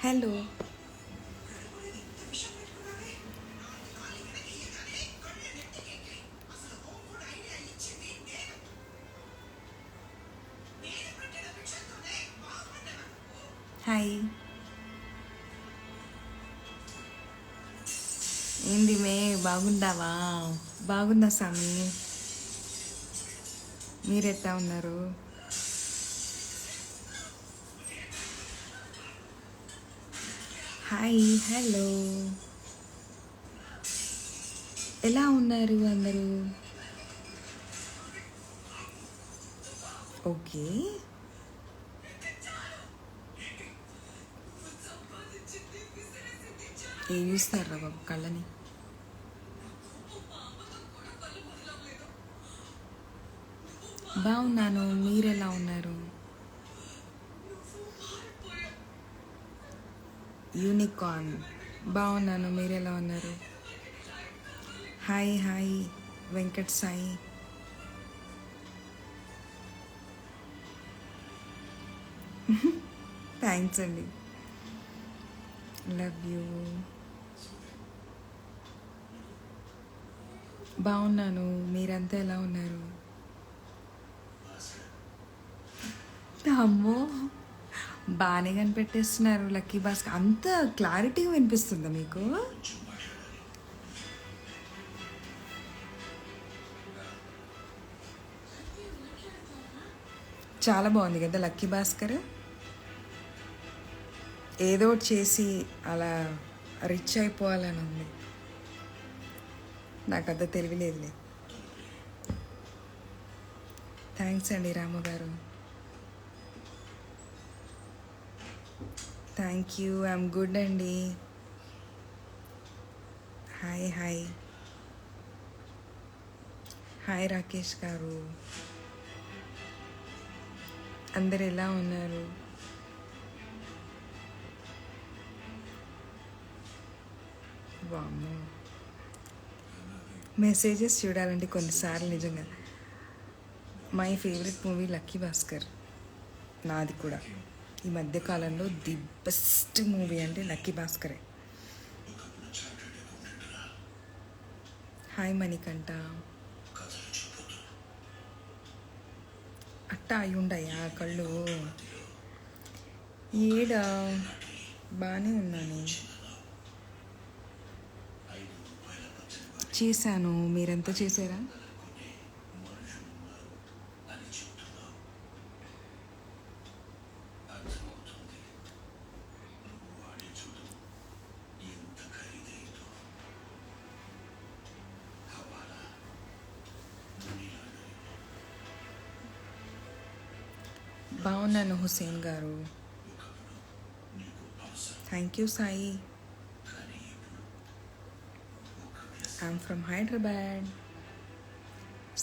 Hello. Hi. ఏంది మే, బాగుందావా? బాగున్నా స్వామి, మీరెట్టా ఉన్నారు? హాయ్, హలో, ఎలా ఉన్నారు అందరూ? ఓకే, ఏం చూస్తారా బాబు కళ్ళని? బాగున్నాను, మీరెలా ఉన్నారు? యూనికార్న్, బాగున్నాను, మీరెలా ఉన్నారు? Hi hi Venkat Sai. Thanks అండి, లవ్ యూ. బాగున్నాను, మీరంతా ఎలా ఉన్నారు? అమ్మో, బాగానే కనిపెట్టేస్తున్నారు లక్కీ భాస్కర్. అంత క్లారిటీగా వినిపిస్తుందా మీకు? చాలా బాగుంది కదా లక్కీ భాస్కర్. ఏదో ఒకటి చేసి అలా రిచ్ అయిపోవాలని ఉంది. నాకు అంత తెలివిలేదులే. థ్యాంక్స్ అండి రాము గారు. థ్యాంక్ యూ, ఐఎమ్ గుడ్ అండి. హాయ్ హాయ్ హాయ్ రాకేష్ గారు, అందరు ఎలా ఉన్నారు? వామ్మో, మెసేజెస్ చూడాలంటే కొన్నిసార్లు నిజంగా. My favourite movie lucky Bhaskar, నాది కూడా. ఈ మధ్యకాలంలో ది బెస్ట్ మూవీ అంటే లక్కీ భాస్కరే. హాయ్ మణికంఠ. అట్టా అయి ఉండయా కళ్ళు? ఏడా, బాగానే ఉన్నాను. చేశాను, మీరెంత చేశారా? బాగున్నాను హుసేన్ గారు. Thank you Sai. I'm from Hyderabad.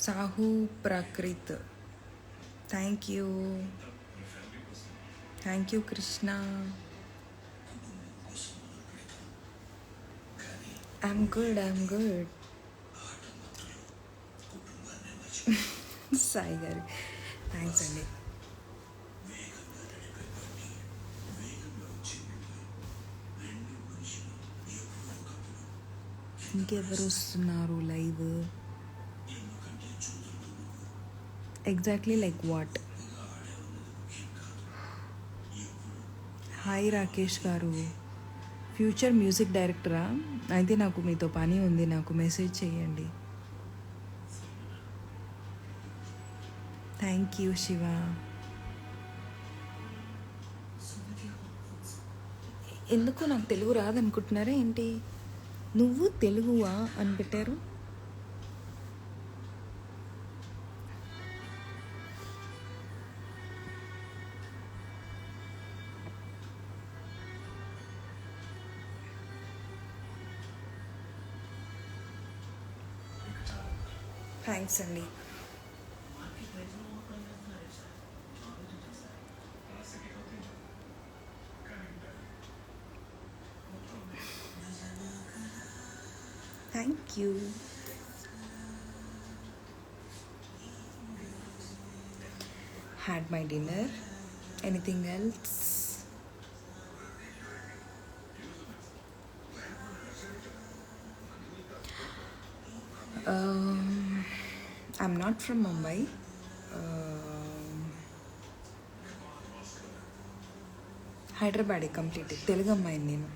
Sahu Prakruth, thank you. Thank you Krishna. I'm good, I'm good. Sai గారు థ్యాంక్స్ అండి. ఇంకెవరు వస్తున్నారు live? Exactly like what? Hi Rakesh గారు, ఫ్యూచర్ మ్యూజిక్ డైరెక్టరా? అయితే నాకు మీతో పని ఉంది, నాకు మెసేజ్ చేయండి. Thank you Shiva. ఎందుకు నాకు తెలుగు రాదనుకుంటున్నారా ఏంటి? నువ్వు తెలుగువా అని పెట్టారు. థ్యాంక్స్ అండి. Thank you. Had my dinner. Anything else? I'm not from Mumbai. Hyderabad complete. Telugu అమ్మాయిని నేను.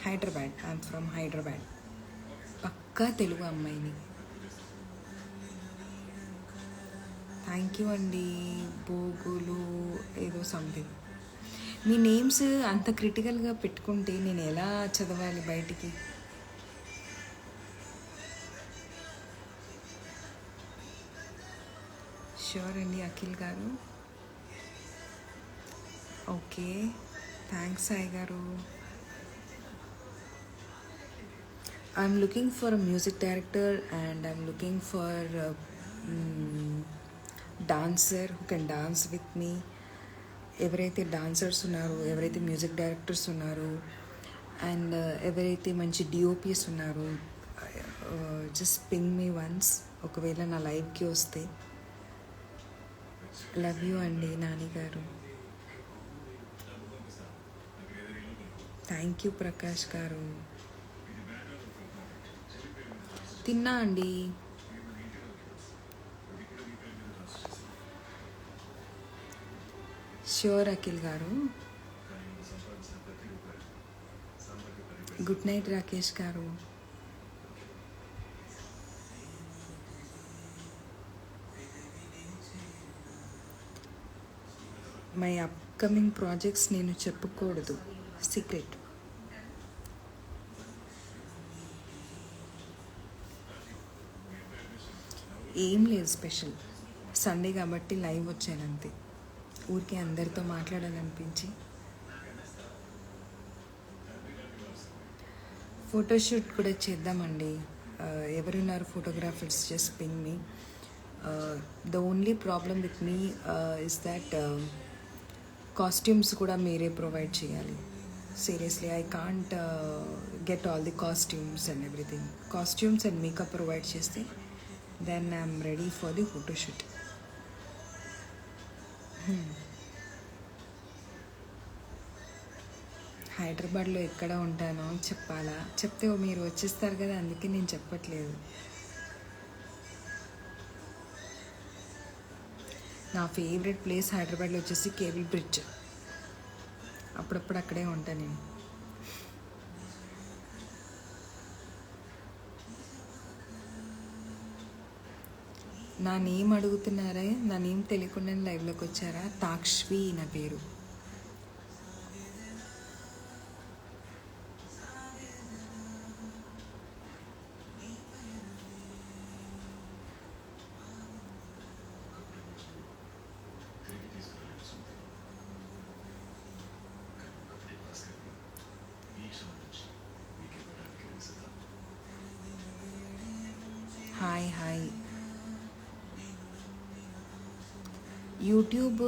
హైదరాబాద్. I'm from Hyderabad. పక్కా తెలుగు అమ్మాయిని. థ్యాంక్ యూ అండి. బోగులు ఏదో సంథింగ్. మీ నేమ్స్ అంత క్రిటికల్గా పెట్టుకుంటే నేను ఎలా చదవాలి బయటికి? ష్యూర్ అండి అఖిల్ గారు. ఓకే, థ్యాంక్స్ సాయి గారు. I'm looking for a music director and I'm looking for dancer who can dance with me. ఎవరైతే డాన్సర్స్ ఉన్నారో, ఎవరైతే మ్యూజిక్ డైరెక్టర్స్ ఉన్నారో, అండ్ ఎవరైతే మంచి డిఓపిస్ ఉన్నారో, జస్ట్ పింగ్ మీ వన్స్ ఒకవేళ నా లైవ్కి వస్తే. లవ్ యూ అండి నాని గారు. థ్యాంక్ యూ ప్రకాష్ గారు. తిన్నా అండి. ష్యూర్ అఖిల్ గారు. గుడ్ నైట్ రాకేష్ గారు. మై అప్కమింగ్ ప్రాజెక్ట్స్ నేను చెప్పుకూడదు, సీక్రెట్. ఏం లేదు స్పెషల్. సండే కాబట్టి లైవ్ వచ్చాను అంతే. ఊరికే అందరితో మాట్లాడాలనిపించి. ఫోటోషూట్ కూడా చేద్దామండి. ఎవరున్నారు photographers? Just ping me. The only problem with me is that costumes కూడా మీరే ప్రొవైడ్ చేయాలి. Seriously I can't get all the costumes and everything. Costumes and makeup provide చేస్తే then I'm ready for the photoshoot. హైదరాబాద్లో ఎక్కడ ఉంటానో చెప్పాలా? చెప్తే మీరు వచ్చేస్తారు కదా, అందుకే నేను చెప్పట్లేదు. నా ఫేవరెట్ ప్లేస్ హైదరాబాద్లో వచ్చేసి కేబుల్ బ్రిడ్జ్. అప్పుడప్పుడు అక్కడే ఉంటాను నేను. నా నేమ్ అడుగుతున్నారా? నా నేమ్ తెలియకుండానే లైవ్లోకి వచ్చారా? తాక్ష్వి నా పేరు. Hi hi. యూట్యూబ్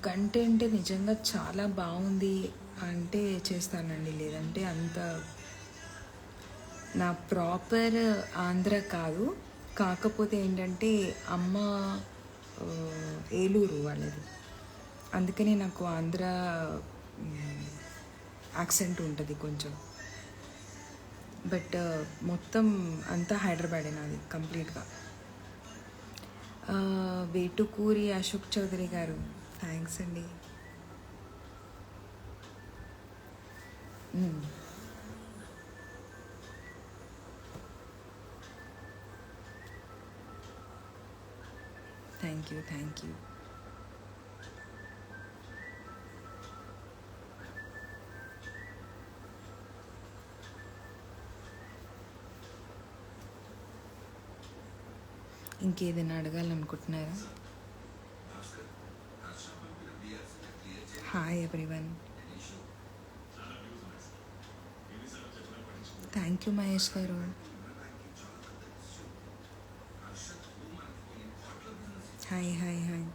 కంటెంట్ నిజంగా చాలా బాగుంది అంటే చేస్తానండి, లేదంటే అంత. నా ప్రాపర్ ఆంధ్ర కాదు, కాకపోతే ఏంటంటే అమ్మ ఏలూరు వాళ్ళది, అందుకని నాకు ఆంధ్ర యాక్సెంట్ ఉంటుంది కొంచెం. బట్ మొత్తం అంతా హైదరాబాదే నాది కంప్లీట్గా. వేటుకూరి అశోక్ చౌదరి గారు, థ్యాంక్స్ అండి. Thank you, thank you. ఇంకేదైనా అడగాలనుకుంటున్నారా? Hi everyone. Thank you Mahesh గారు. Hi hi hi.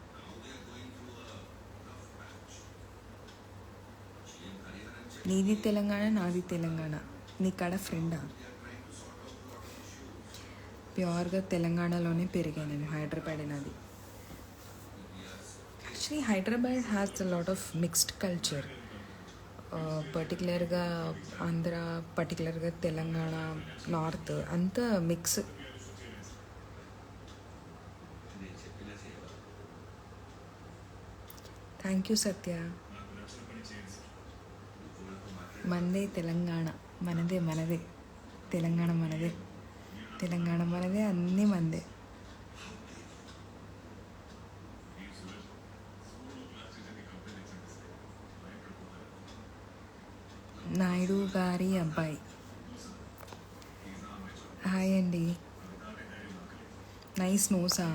నీది తెలంగాణ, నాది తెలంగాణ. నీ కాడ ఫ్రెండా? ప్యూర్గా తెలంగాణలోనే పెరిగాను నేను. హైదరాబాద్ నాది. Actually Hyderabad has a lot of mixed culture. పర్టికులర్గా ఆంధ్ర, పర్టికులర్గా తెలంగాణ, నార్త్ అంతా మిక్స్. థ్యాంక్ యూ సత్య. మనదే తెలంగాణ, మనదే తెలంగాణ, తెలంగాణ మనదే, అన్నీ మనదే. నాయుడు గారి అబ్బాయి. హాయ్ అండి. Nice నోసా.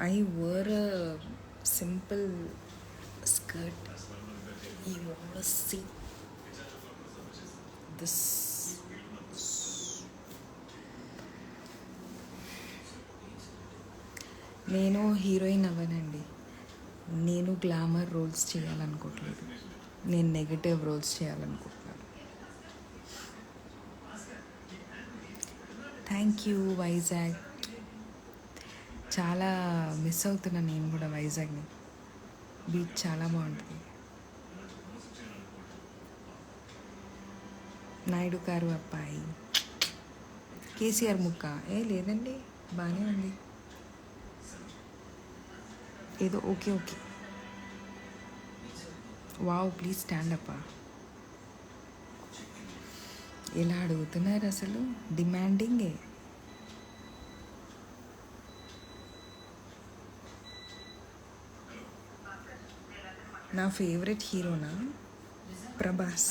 I wore a simple skirt. You want to see this? నేను హీరోయిన్ అవ్వనండి. నేను గ్లామర్ రోల్స్ చేయాలనుకోవట్లేదు. నేను నెగటివ్ రోల్స్ చేయాలనుకుంటున్నాను. Thank you Vizag. చాలా మిస్ అవుతున్నాను నేను కూడా వైజాగ్ని. బీచ్ చాలా బాగుంటుంది. నాయుడు గారు అబ్బాయి. కేసీఆర్ ముక్క లేదండి, బాగానే ఉంది ఏదో. Okay. Wow, please stand up. ఎలా అడుగుతున్నారు అసలు, డిమాండింగే. నా ఫేవరెట్ హీరోనా ప్రభాస్.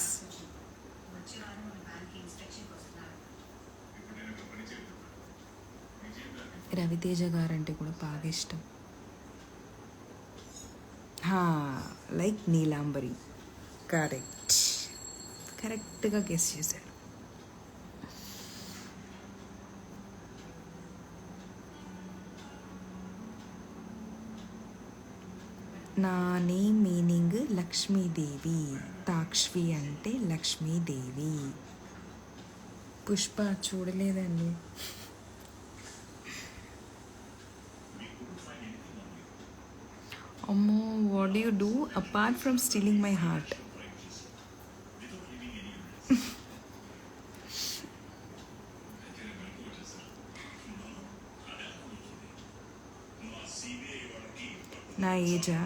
రవితేజ గారంటే కూడా బాగా ఇష్టం. లైక్ నీలాంబరి. కరెక్ట్గా గెస్ చేశారు. నా నేమ్ మీనింగ్ లక్ష్మీదేవి. తాక్ష్వి అంటే లక్ష్మీదేవి. పుష్ప చూడలేదండి. అమ్మో, what do you do apart from stealing my heart? నా ఏజా?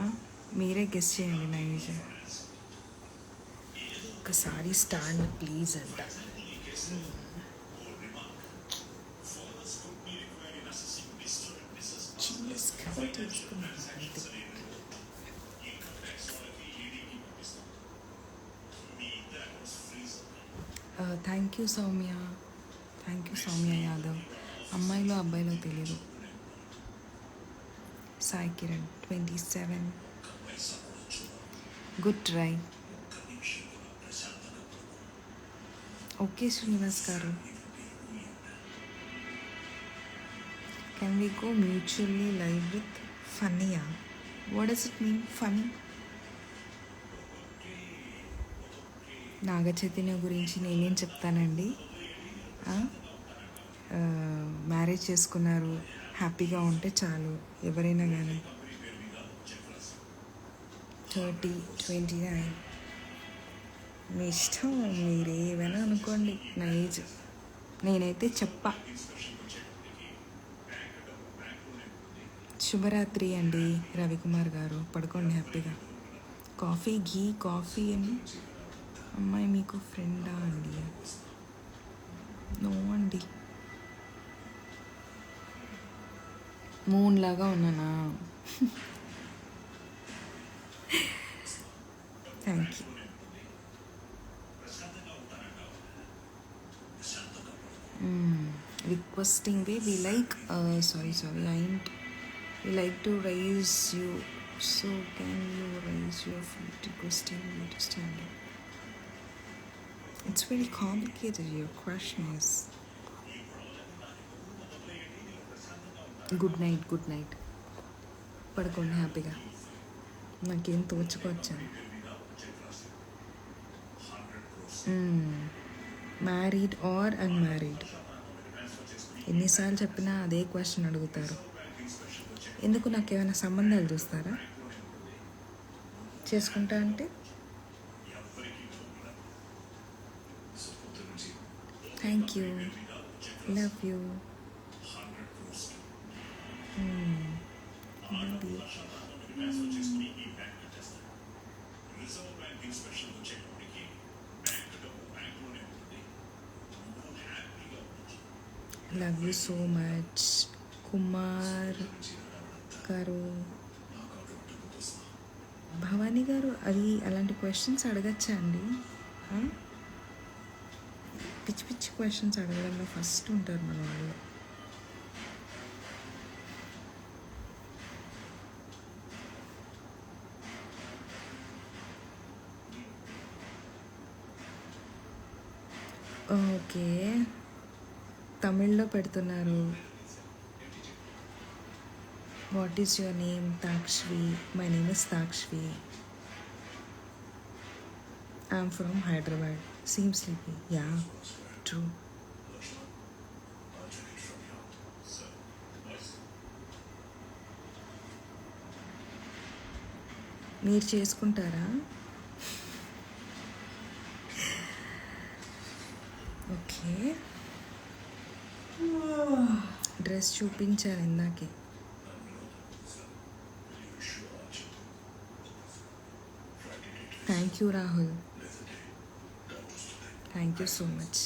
మీరే గెస్ చేయండి నా ఏజా. ఒకసారి స్టాండ్ ప్లీజ్ అంట. Thank you Soumya. యాదవ్. అమ్మాయిలో అబ్బాయిలో తెలీదు. Sai Kiran 27. Good try. Okay Srinivas గారు. Can we go mutually live with ఫన్నీయా? What does it mean funny? Naga Chaitanya గురించి నేనేం చెప్తానండి. మ్యారేజ్ చేసుకున్నారు, హ్యాపీగా ఉంటే చాలు ఎవరైనా కానీ. 30, 29 మీ ఇష్టం, మీరు ఏమైనా అనుకోండి. నా ఏజ్ నేనైతే చెప్పా. శుభరాత్రి అండి రవికుమార్ గారు. పడుకోండి హ్యాపీగా. కాఫీ అని. అమ్మాయి మీకు ఫ్రెండా అండి? నో అండి. మూన్ లాగా ఉన్నానా? Thank you. Requesting way we like sorry I ain't. We like to raise you, so can you raise your feet? Requesting you to stand up. It's very complicated. Your question is good night, good night. పడుకోండి హ్యాపీగా. నాకేం తోచుకొచ్చాను. Married or unmarried? ఎన్నిసార్లు చెప్పినా అదే question అడుగుతారు. ఎందుకు? నాకు ఏమైనా సంబంధాలు చూస్తారా? చేసుకుంటా అంటే thank you, love you. Love you so much. Kumar గారు, భవానీ గారు, అది అలాంటి క్వశ్చన్స్ అడగచ్చా అండి? పిచ్చి పిచ్చి క్వశ్చన్స్ అడగడంలో ఫస్ట్ ఉంటారు మన వాళ్ళు. ఓకే, తమిళ్లో పెడుతున్నారు. What is your name? Takshavi. My name is Takshavi. I'm from Hyderabad. Seems sleepy. Yeah, true. మీరు చేసుకుంటారా? ఓకే, డ్రెస్ చూపించారు ఇందాకే. Thank you Rahul, thank you so much.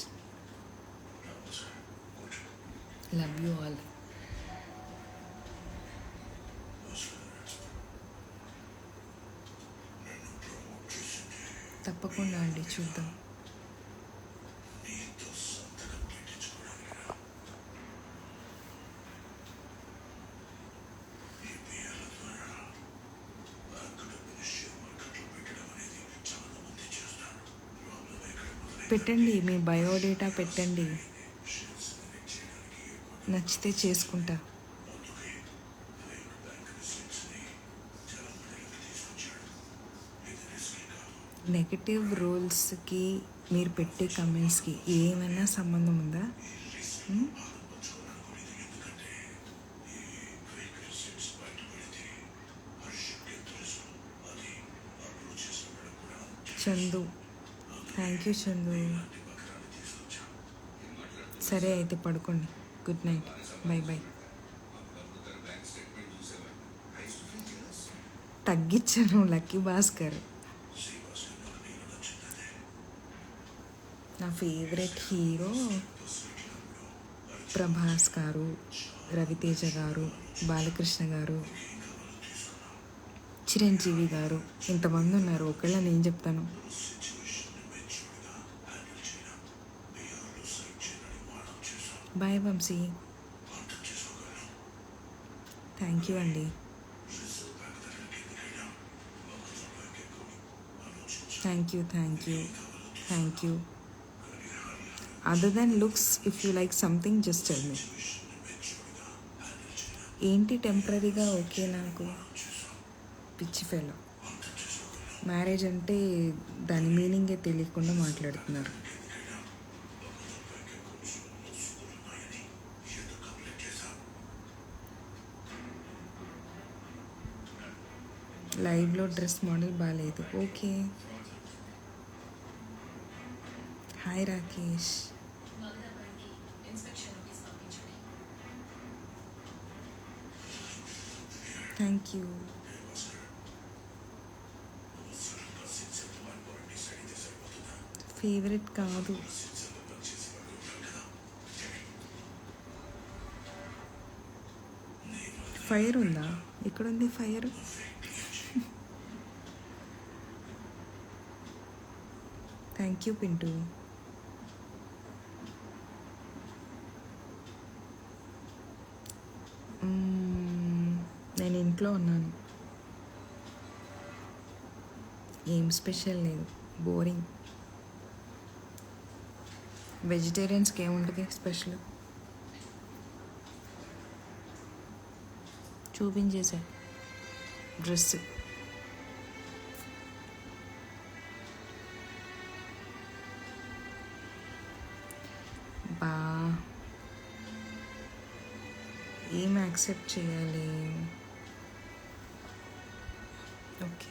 Love you all. తప్పకుండా అండి, చూద్దాం. పెట్టండి, మీ బయోడేటా పెట్టండి, నచ్చితే చేసుకుంటా. నెగటివ్ రోల్స్కి మీరు పెట్టే కమెంట్స్కి ఏమైనా సంబంధం ఉందా? Chandu, thank you Chandu. సరే అయితే పడుకోండి. Good night, by by. తగ్గించాను లక్కీ భాస్కర్. నా ఫేవరెట్ హీరో ప్రభాస్ గారు, రవితేజ గారు, బాలకృష్ణ గారు, చిరంజీవి గారు, ఇంతమంది ఉన్నారు. ఒకళ్ళ నేను చెప్తాను. బాయ్ వంశీ. థ్యాంక్ యూ అండి. Thank you, thank you, thank you. Other then looks, if you like something just tell me. ఏంటి టెంపరీగా ఓకే? నాకు పిచ్చి ఫెలో. మ్యారేజ్ అంటే దాని మీనింగే తెలియకుండా మాట్లాడుతున్నారు. లైవ్లో డ్రెస్ మోడల్ బాగాలేదు. Okay, hi Rakesh. Thank you. Favourite కాదు. ఫైర్ ఉందా? ఎక్కడుంది ఫైర్? Thank you Pintu. నేను ఇంట్లో ఉన్నాను. ఏం స్పెషల్ లేదు, బోరింగ్. వెజిటేరియన్స్కి ఏముంటుంది స్పెషల్? చూపించేసా. డ్రెస్ బా ఏం యాక్సెప్ట్ చేయాలి? ఓకే,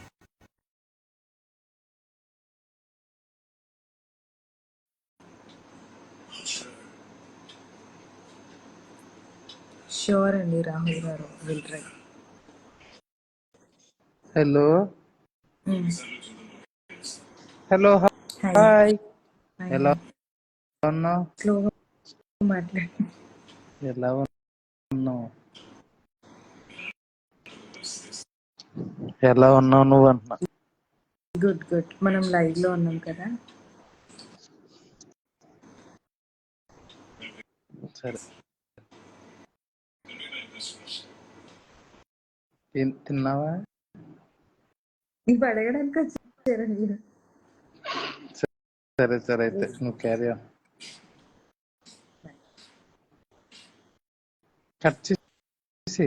ష్యూర్ అండి రాహుల్ గారు, will try. Hello hello hi hi hi ఎలా హాయ్. ఉన్నావు? స్లోగా మాట్లాడి. ఎలా ఉన్నావు? ఎలా ఉన్నావు నువ్వు అంటున్నా. Good good. మనం లైవ్లో ఉన్నాం కదా. సరే, తిన్నావా? ఇప్పుడు అడగడానికి వచ్చారా మీరు? సరే సరే, అయితే నువ్వు క్యారీ ఆన్. కట్ చేసి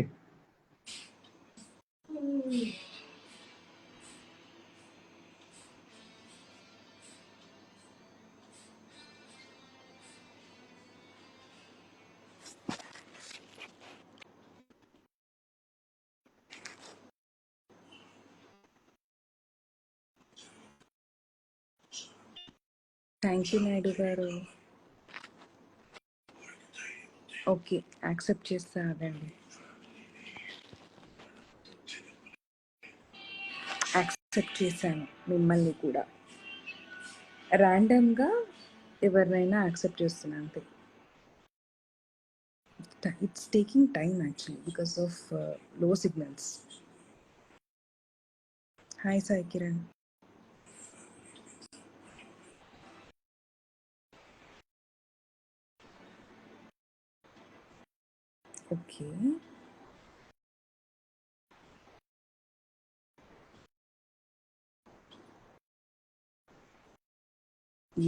థ్యాంక్ యూ నాయుడు గారు. ఓకే, యాక్సెప్ట్ చేస్తా అదండి. యాక్సెప్ట్ చేశాను మిమ్మల్ని కూడా. ర్యాండమ్గా ఎవరినైనా యాక్సెప్ట్ చేస్తున్నాను అంతే. It's taking time actually because of low signals. Hi Sai Kiran. Okay,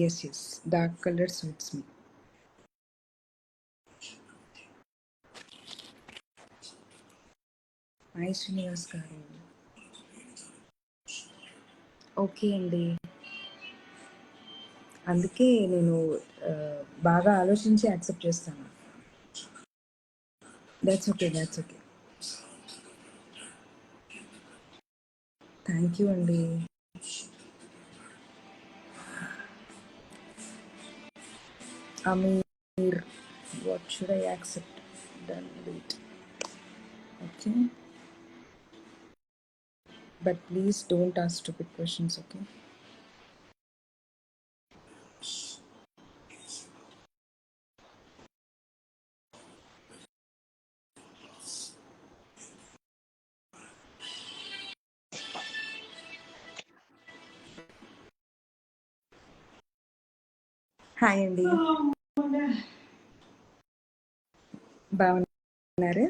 yes yes, dark colour suits me. Hi Srinivas గారు. ఓకే అండి, అందుకే నేను బాగా ఆలోచించి యాక్సెప్ట్ చేస్తాను. That's okay, that's okay. Thank you అండి. Amir, what should I accept? Done, wait. Okay. But please don't ask stupid questions, okay? Hi అండి, బాగున్నారు?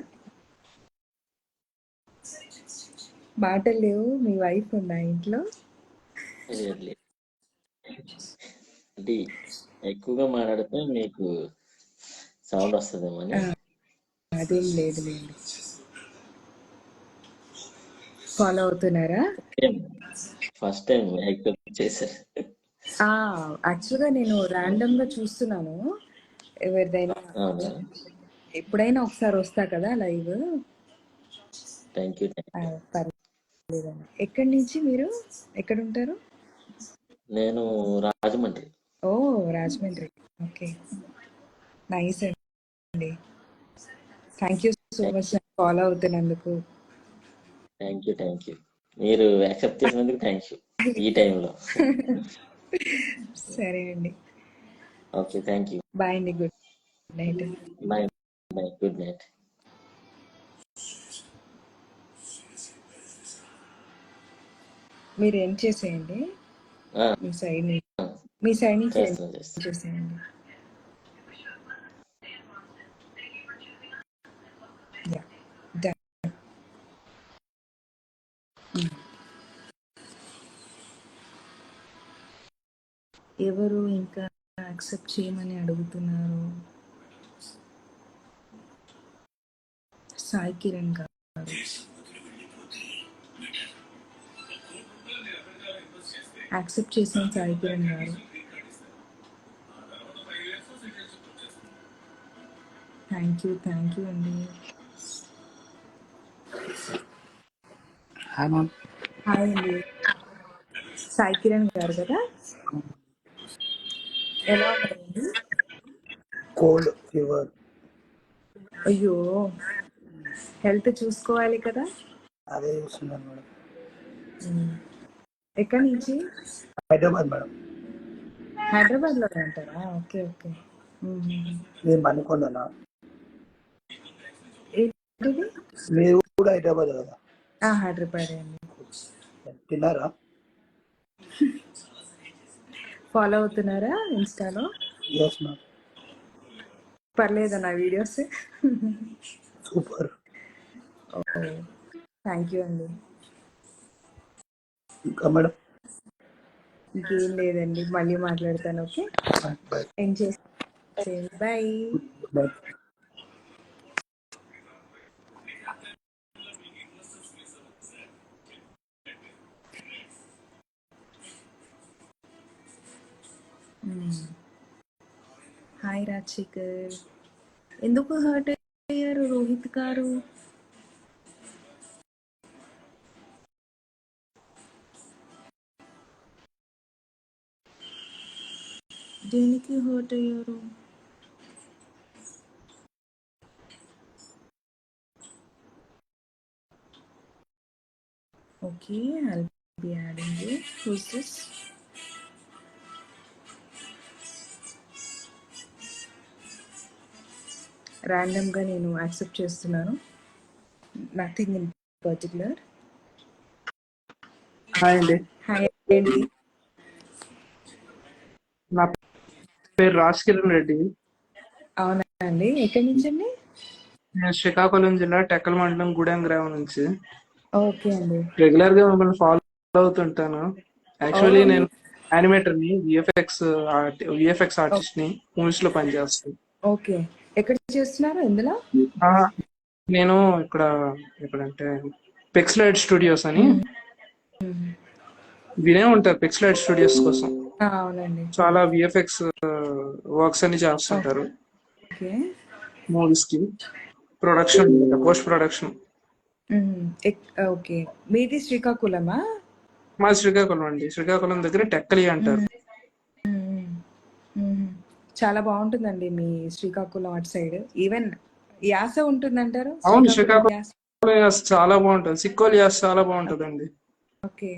మాటలు లేవు, మీ వైఫ్ ఉందా ఇంట్లో? లేదు లేదు. అంటే ఎక్కువగా మాట్లాడితే మీకు సౌండ్ వస్తుందేమో అని. అదేం లేదు లేండి. ఫాలో అవుతున్నారా? ఫస్ట్ టైం యాక్సెప్ట్ చేశారు. యాక్చువల్గా నేను ర్యాండమ్గా చూస్తున్నాను ఎవరిదైనా. అవునా? ఎప్పుడైనా ఒకసారి వస్తా కదా లైవ్. Thank you. పర్లేదండి. ఎక్కడి నుంచి మీరు ఎక్కడ ఉంటారు? నేను రాజమండ్రి. ఓ, రాజమండ్రి. ఓకే, నైస్ అండి. Thank you so much follow అవుతున్నందుకు. Thank you. మీరు యాక్సెప్ట్ చేసినందుకు థ్యాంక్ యూ ఈ టైంలో. సరే అండి, ఓకే, థ్యాంక్ యూ. బాయ్ అండి, good night. Bye bye, good night. మీరు ఏం చేసేయండి, మీ సైడ్ నుంచి చేస్తున్నా. చేసేయండి. Yeah, done. ఎవరు ఇంకా యాక్సెప్ట్ చేయమని అడుగుతున్నారు? సాయి కిరణ్ గారు. యాక్సెప్ట్ చేసిన సాయి కిరణ్ గారు. థ్యాంక్ యూ అండి. Hi ma'am. హాయ్ అండి. సాయి కిరణ్ గారు కదా, ఎలా ఉన్నారండి? Cold fever. అయ్యో, హెల్త్ చూసుకోవాలి కదా. అదే చూస్తున్నాను మేడం. ఎక్కడి నుంచి? హైదరాబాద్ మేడం. హైదరాబాద్లో ఉంటారా? ఓకే. మీరు మణికొండనా? ఏంటిది? మీరు కూడా హైదరాబాద్ కదా? హైదరాబాద్ అండి. తిన్నారా? ఫాలో అవుతున్నారా ఇన్స్టాలో? Yes ma'am. పర్లేదా నా వీడియోస్? సూపర్. థ్యాంక్ యూ అండి. ఇంకా మేడం? ఇంకేం లేదండి, మళ్ళీ మాట్లాడతాను. Okay, bye. ఏం చేసి బాయ్. బాయ్. హాయ్ రాజశేఖర్. ఎందుకు హర్ట్ అయ్యారు రోహిత్ గారు? దేనికి హర్ట్ అయ్యారు? Okay, I'll be adding you. Who's this? ర్యాండమ్గా నేను యాక్సెప్ట్ చేస్తున్నాను, నథింగ్ ఇన్ పర్టికులర్. హాయ్ అండి, హాయ్ అండి. నా పేరు రాజ్ కిరణ్ రెడ్డి. అవునా అండి, ఎక్కడి నుంచి అండి? నేను శ్రీకాకుళం జిల్లా టెక్కల మండలం గూడెం గ్రామం నుంచి. ఓకే అండి. రెగ్యులర్ గా మిమ్మల్ని ఫాలో అవుతుంటాను. యాక్చువల్లీ నేను యానిమేటర్ ని, విఎఫ్ఎక్స్ ఆర్టిస్ట్ ని, మూవీస్ లో పనిచేస్తాను. ఓకే, ఎక్కడ చేస్తున్నారు? ఎందులో? నేను ఎక్కడంటే పిక్స్లైట్ స్టూడియోస్ అని వినే ఉంటారు. పిక్స్లైట్ స్టూడియోస్ కోసం అవునండి, చాలా విఎఫ్ఎక్స్ వర్క్స్ అన్ని చేస్తుంటారు. ఓకే. మూవీస్ కి ప్రొడక్షన్, పోస్ట్ ప్రొడక్షన్. ఓకే, మీది శ్రీకాకుళమా? మా శ్రీకాకుళం అండి. శ్రీకాకుళం దగ్గర టెక్కలి అంటారు. చాలా బాగుంటుందండి మీ శ్రీకాకుళం అటు సైడ్. ఈవెన్ యాస ఉంటుందంటారు. అవును, శ్రీకాకుళం యాస. శ్రీకాకుళం యాస చాలా బాగుంటుంది. సిక్కోలి యాస చాలా బాగుంటుందండి. ఓకే.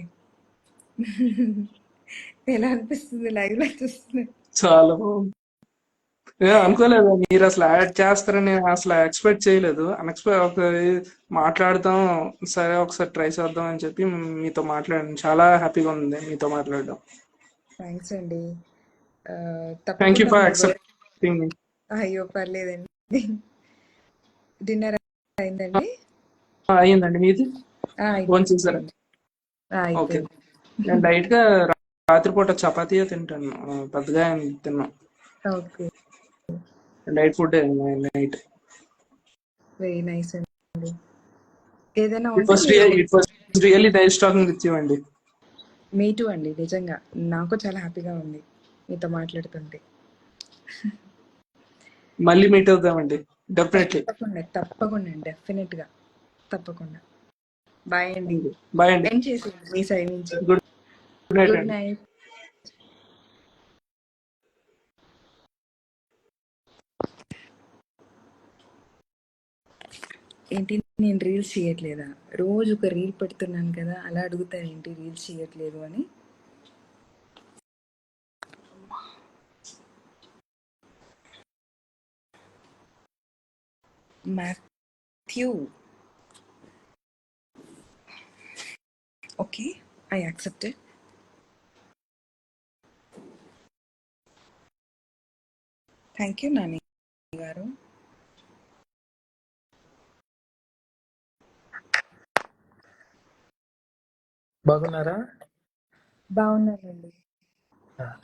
ఎలా అనిపిస్తుంది లైవ్ లో చూస్తుంది? చాలా బాగుంది. నేను అనుకోలేదు మీరు అసలు యాడ్ చేస్తారని. నేను అసలు ఎక్స్పెక్ట్ చేయలేదు. మాట్లాడదాం, సరే ఒకసారి ట్రై చేద్దాం అని చెప్పి మీతో మాట్లాడాను. చాలా హ్యాపీగా ఉంది మీతో మాట్లాడడం. థ్యాంక్స్ అండి. థ్యాంక్ యూ తప్పకుండా ఫర్ మీ యాక్సెప్టింగ్ మీ. అయ్యో పర్లేదండి. డిన్నర్ అయిందండి? అయ్యిందండి. మీది ఫోన్ చేశారా? ఓకే. అయిపోయింది. నేను లైట్ గా రాత్రిపూట చపాతీయే తింటాను, పెద్దగా ఏం తిన్నాను. Okay, light food night. Very nice అండి. ఏదైనా ఇట్ ఉంటే వాస్ మీరు. Really nice talking with you అండి. మీ టూ అండి, నిజంగా నాకు చాలా హ్యాపీగా ఉంది మీతో మాట్లాడుతుంటే. మళ్ళీ మీట్ అవుదామండి, డెఫినెట్లీ. తప్పకుండా డెఫినెట్ గా, తప్పకుండా. బాయ్ అండి. బాయ్ అండి. ఏం చేసి మీ సైడ్ నుంచి గుడ్ నైట్ గుడ్ అండి. నైట్. ఏంటి, నేను రీల్స్ చేయట్లేదా? రోజు ఒక రీల్ పెడుతున్నాను కదా, అలా అడుగుతారు ఏంటి రీల్స్ చేయట్లేదు అని. Matthew. Okay, I accept it. Thank you, Nani garu. బాగున్నారా? బాగున్నానండి.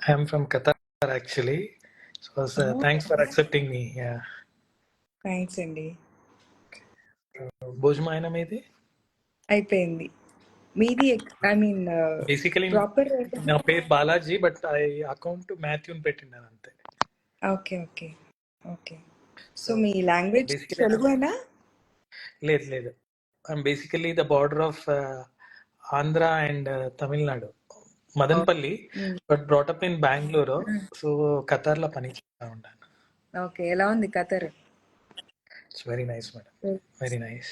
I'm from Qatar actually. So thanks for accepting me. Thanks అండి. భోజనం అయినా మీది? అయిపోయింది. మీది ఐ మీన్ బేసికలీ ప్రాపర్. నా పేరు బాలాజీ, బట్ ఐ అకౌంట్ మాథ్యూని పెట్టినాను అంతే. Okay okay okay. So so మీ లాంగ్వేజ్ బేసికలీ తెలుగునా? లేదు లేదు, I'm basically the border of Andhra and Tamil Nadu, Madanapalle, but brought up in Bengaluru. So ఖతార్లో పని చేస్తా ఉంటాను. ఓకే, ఎలా ఉంది Qatar? It's very nice madam, very nice.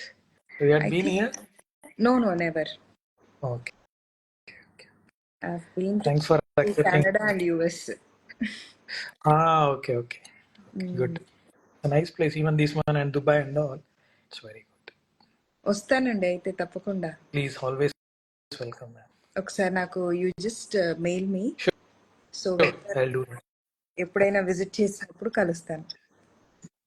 You had I been think here? No never. Okay, I've been to thanks for accepting. Canada and US. Okay okay, good. Nice place, even this one and Dubai and all, it's very good. వస్తానండి అయితే తప్పకుండా. Please always welcome ma'am. ఒకసారి నాకు you just mail me. So I'll do that. ఎప్పుడైనా visit చేసినప్పుడు కలుస్తాను.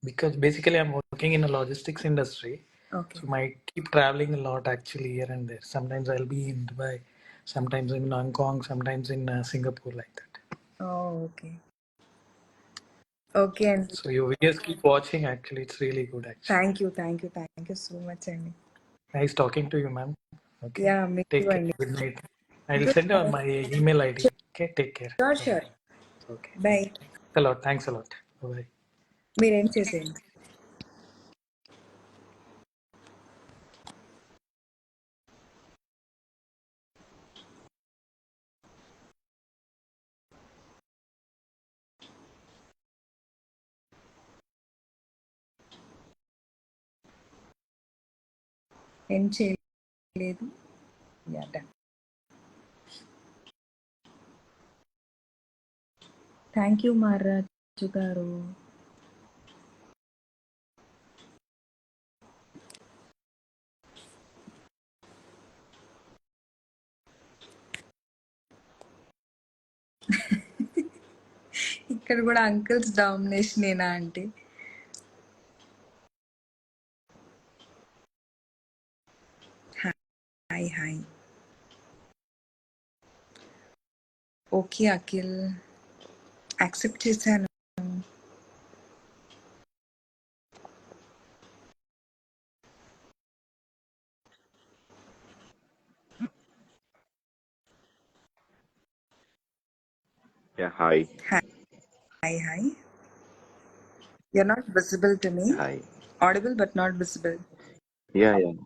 Because basically I'm working in a logistics industry, okay so might keep traveling a lot actually here and there. Sometimes I'll be in Dubai, sometimes in Hong Kong, sometimes in Singapore, like that. Okay okay అండి. So your videos keep watching actually, it's really good actually. Thank you so much అండి. Nice talking to you, ma'am. Okay, yeah మీకు take care, అండి. good night. I'll send you my email ID. Okay, take care. Sure. Okay, by. thanks a lot. Bye. మీరేం చేసేయండి. ఏం చేయలేదు. Yeah done. Thank you మారాజు గారు. ఇక్కడ కూడా uncles domination ఏనా అంటే? Hi hi. Okay Akhil, accept చేశాను. Yeah, hi. Hi hi. You're not visible to me. Hi. Audible but not visible. Yeah, yeah.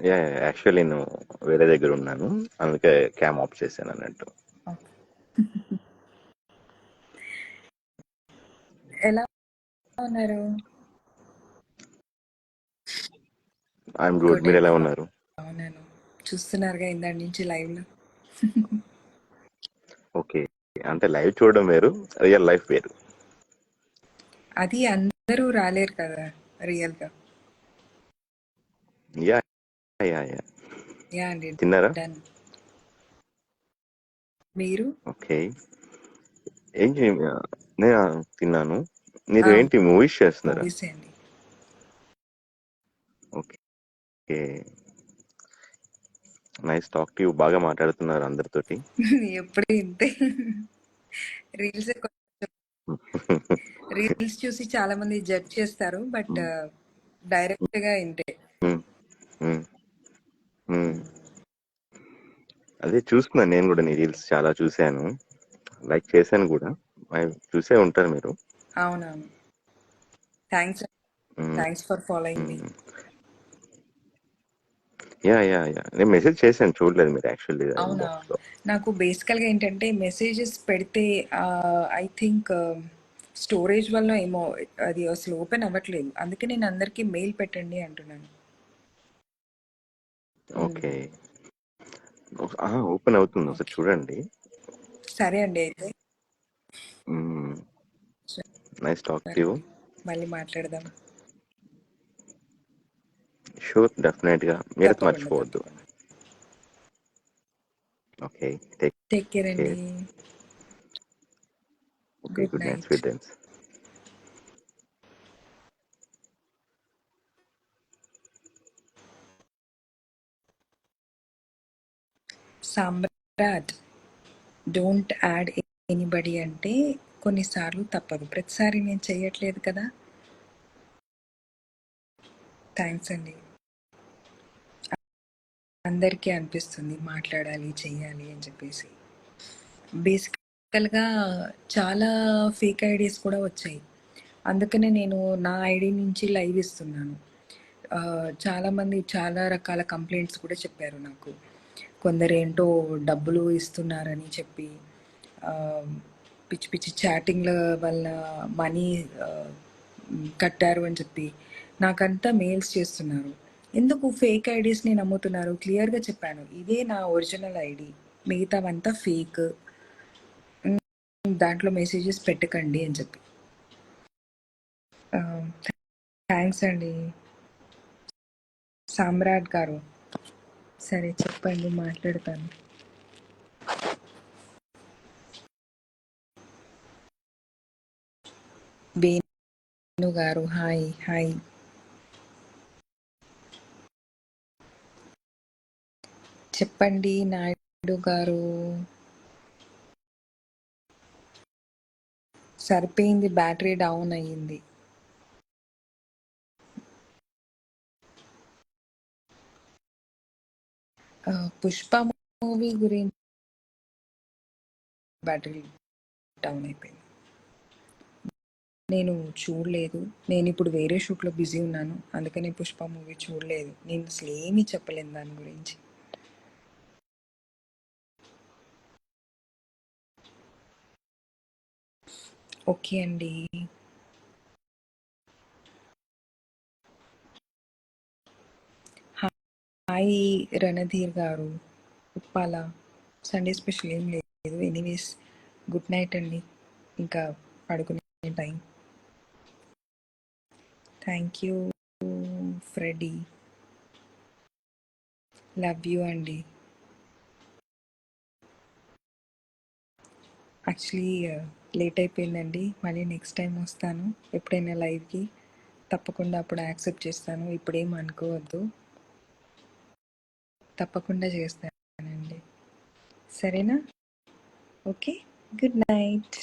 Yeah, actually నేను వేరే దగ్గర ఉన్నాను, అందుకే క్యామ్ ఆఫ్ చేశాను అన్నట్టు. ఎలా ఉన్నారు? ఐఎమ్ గుడ్, మీరు ఎలా ఉన్నారు? అవునాను, చూస్తున్నారుగా ఇందాటి నుంచి లైవ్ లో. ఓకే, అంటే లైవ్ చూడడం వేరు, రియల్ లైఫ్ వేరు. అది అందరూ రాలేరు కదా రియల్ గా. Yeah yeah yeah. యా అండి, తిన్నారా? డన్. మీరు? ఓకే, నేను తిన్నాను. మీరు ఏంటి మూవీస్ చేస్తున్నారా? మూవీస్ అండి. Okay, nice talk to you. బాగా మాట్లాడుతున్నారు అందరితోటి. ఎప్పుడు ఇంతే. రీల్స్ రీల్స్ చూసి చాలా మంది జడ్జ్ చేస్తారు, బట్ డైరెక్ట్ గా ఇంతే. అదే చూస్తున్నాను, నేను కూడా నీ రీల్స్ చాలా చూశాను, లైక్ చేశాను కూడా. చూసే ఉంటారు మీరు. అవునవును. Thanks for following me. Yeah yeah yeah, నేను మెసేజ్ చేశాను, చూడలేదు మీరు యాక్చువల్లీ. అవునా, నాకు బేసికల్గా ఏంటంటే మెసేజెస్ పెడితే ఐ థింక్ స్టోరేజ్ వల్ల ఏమో అది అసలు ఓపెన్ అవ్వట్లేదు. అందుకే నేను అందరికీ మెయిల్ పెట్టండి అంటున్నాను. ఓకే, ఓపెన్ అవుతుంది, ఒకసారి చూడండి. సరే అండి అయితే. Nice talk to you. మళ్ళీ మాట్లాడదాం. షూర్, డెఫినెట్ గా, మీరు మర్చిపోవద్దు. ఓకే, టేక్ కేర్ అండి. Okay, good night, sweet dreams. Samrat, don't add anybody అంటే కొన్నిసార్లు తప్పదు, ప్రతిసారి నేను చెయ్యట్లేదు కదా. థ్యాంక్స్ అండి. అందరికీ అనిపిస్తుంది మాట్లాడాలి, చెయ్యాలి అని చెప్పేసి. బేసికల్గా చాలా ఫేక్ ఐడీస్ కూడా వచ్చాయి. అందుకనే నేను నా ఐడి నుంచి లైవ్ ఇస్తున్నాను. చాలామంది చాలా రకాల కంప్లైంట్స్ కూడా చెప్పారు నాకు. కొందరేంటో డబ్బులు ఇస్తున్నారని చెప్పి, ఆ, పిచ్చి పిచ్చి చాటింగ్ల వల్ల మనీ కట్టారు అని చెప్పి నాకంతా మెయిల్స్ చేస్తున్నారు. ఎందుకు ఫేక్ ఐడీస్ని నమ్ముతున్నారు? క్లియర్గా చెప్పాను, ఇదే నా ఒరిజినల్ ఐడి, మిగతావంతా ఫేక్, దాంట్లో మెసేజెస్ పెట్టకండి అని చెప్పి. థ్యాంక్స్ అండి సామ్రాట్ గారు. సరే చెప్పండి, మాట్లాడతాను. వేణు గారు హాయ్ హాయ్. చెప్పండి నాయుడు గారు. సరిపోయింది, బ్యాటరీ డౌన్ అయ్యింది. పుష్ప మూవీ గురించి బ్యాటరీ డౌన్ అయిపోయింది. నేను చూడలేదు, నేను ఇప్పుడు వేరే షూట్లో బిజీ ఉన్నాను, అందుకని పుష్ప మూవీ చూడలేదు. నేను అసలు ఏమీ చెప్పలేను దాని గురించి. ఓకే అండి. హాయ్ రణధీర్ గారు. ఉప్పాల సండే స్పెషల్ ఏం లేదు. ఎనీవేస్ గుడ్ నైట్ అండి, ఇంకా పడుకునే time. Thank you Freddie, love you అండి. యాక్చువల్లీ లేట్ అయిపోయిందండి, మళ్ళీ నెక్స్ట్ టైం వస్తాను ఎప్పుడైనా లైవ్కి, తప్పకుండా అప్పుడు యాక్సెప్ట్ చేస్తాను. ఇప్పుడేం అనుకోవద్దు, తప్పకుండా చేస్తానండి. సరేనా? Okay, good night.